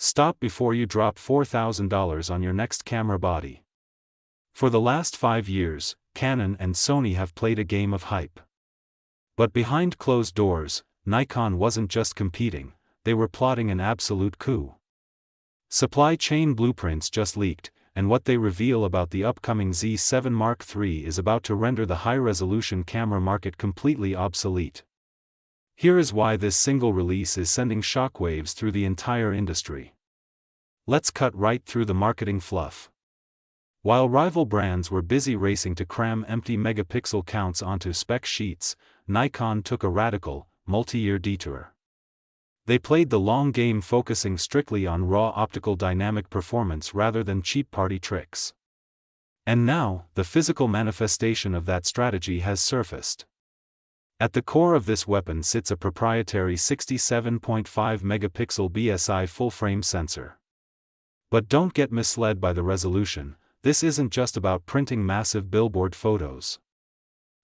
Stop before you drop $4,000 on your next camera body. For the last 5 years, Canon and Sony have played a game of hype. But behind closed doors, Nikon wasn't just competing, they were plotting an absolute coup. Supply chain blueprints just leaked, and what they reveal about the upcoming Z7 Mark III is about to render the high-resolution camera market completely obsolete. Here is why this single release is sending shockwaves through the entire industry. Let's cut right through the marketing fluff. While rival brands were busy racing to cram empty megapixel counts onto spec sheets, Nikon took a radical, multi-year detour. They played the long game, focusing strictly on raw optical dynamic performance rather than cheap party tricks. And now, the physical manifestation of that strategy has surfaced. At the core of this weapon sits a proprietary 67.5 megapixel BSI full-frame sensor. But don't get misled by the resolution, this isn't just about printing massive billboard photos.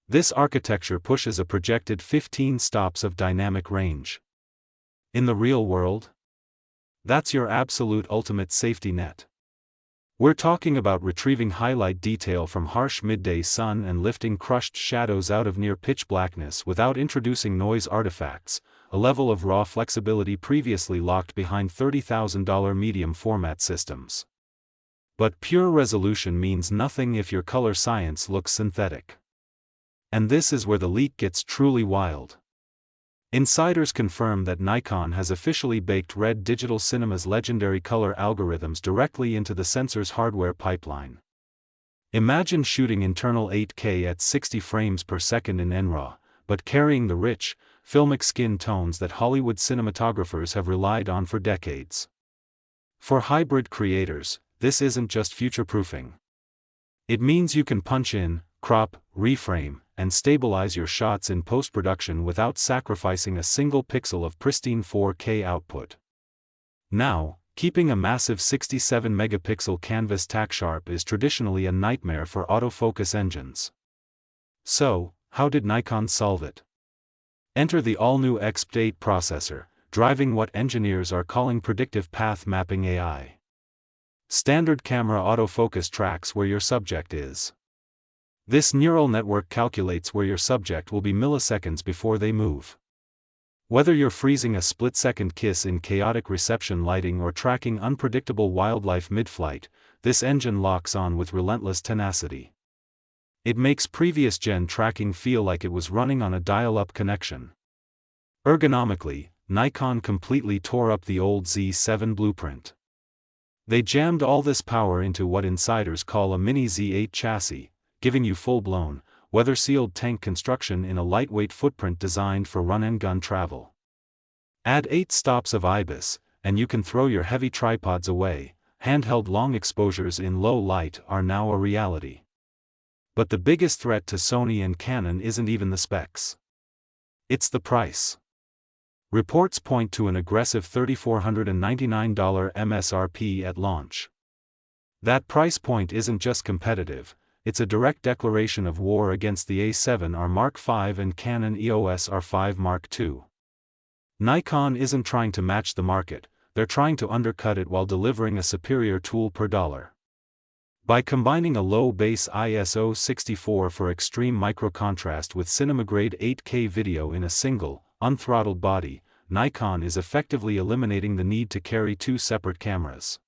This architecture pushes a projected 15 stops of dynamic range. In the real world, that's your absolute ultimate safety net. We're talking about retrieving highlight detail from harsh midday sun and lifting crushed shadows out of near pitch blackness without introducing noise artifacts, a level of raw flexibility previously locked behind $30,000 medium format systems. But pure resolution means nothing if your color science looks synthetic. And this is where the leak gets truly wild. Insiders confirm that Nikon has officially baked Red Digital Cinema's legendary color algorithms directly into the sensor's hardware pipeline. Imagine shooting internal 8K at 60 frames per second in NRAW, but carrying the rich, filmic skin tones that Hollywood cinematographers have relied on for decades. For hybrid creators, this isn't just future-proofing. It means you can punch in, crop, reframe, and stabilize your shots in post-production without sacrificing a single pixel of pristine 4K output. Now, keeping a massive 67-megapixel canvas tack-sharp is traditionally a nightmare for autofocus engines. So, how did Nikon solve it? Enter the all-new EXPEED processor, driving what engineers are calling Predictive Path Mapping AI. Standard camera autofocus tracks where your subject is. This neural network calculates where your subject will be milliseconds before they move. Whether you're freezing a split-second kiss in chaotic reception lighting or tracking unpredictable wildlife mid-flight, this engine locks on with relentless tenacity. It makes previous-gen tracking feel like it was running on a dial-up connection. Ergonomically, Nikon completely tore up the old Z7 blueprint. They jammed all this power into what insiders call a mini Z8 chassis, giving you full-blown, weather-sealed tank construction in a lightweight footprint designed for run-and-gun travel. Add 8 stops of IBIS, and you can throw your heavy tripods away. Handheld long exposures in low light are now a reality. But the biggest threat to Sony and Canon isn't even the specs. It's the price. Reports point to an aggressive $3,499 MSRP at launch. That price point isn't just competitive, it's a direct declaration of war against the A7R Mark V and Canon EOS R5 Mark II. Nikon isn't trying to match the market, they're trying to undercut it while delivering a superior tool per dollar. By combining a low base ISO 64 for extreme micro-contrast with cinema-grade 8K video in a single, unthrottled body, Nikon is effectively eliminating the need to carry 2 separate cameras.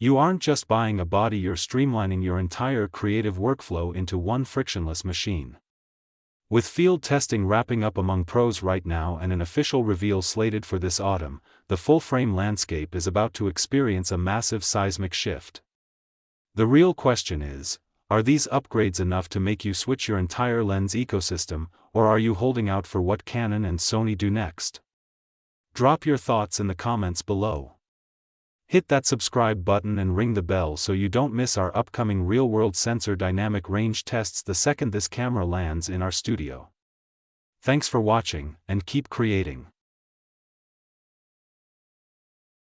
You aren't just buying a body, you're streamlining your entire creative workflow into one frictionless machine. With field testing wrapping up among pros right now and an official reveal slated for this autumn, the full-frame landscape is about to experience a massive seismic shift. The real question is, are these upgrades enough to make you switch your entire lens ecosystem, or are you holding out for what Canon and Sony do next? Drop your thoughts in the comments below. Hit that subscribe button and ring the bell so you don't miss our upcoming real-world sensor dynamic range tests the second this camera lands in our studio. Thanks for watching, and keep creating.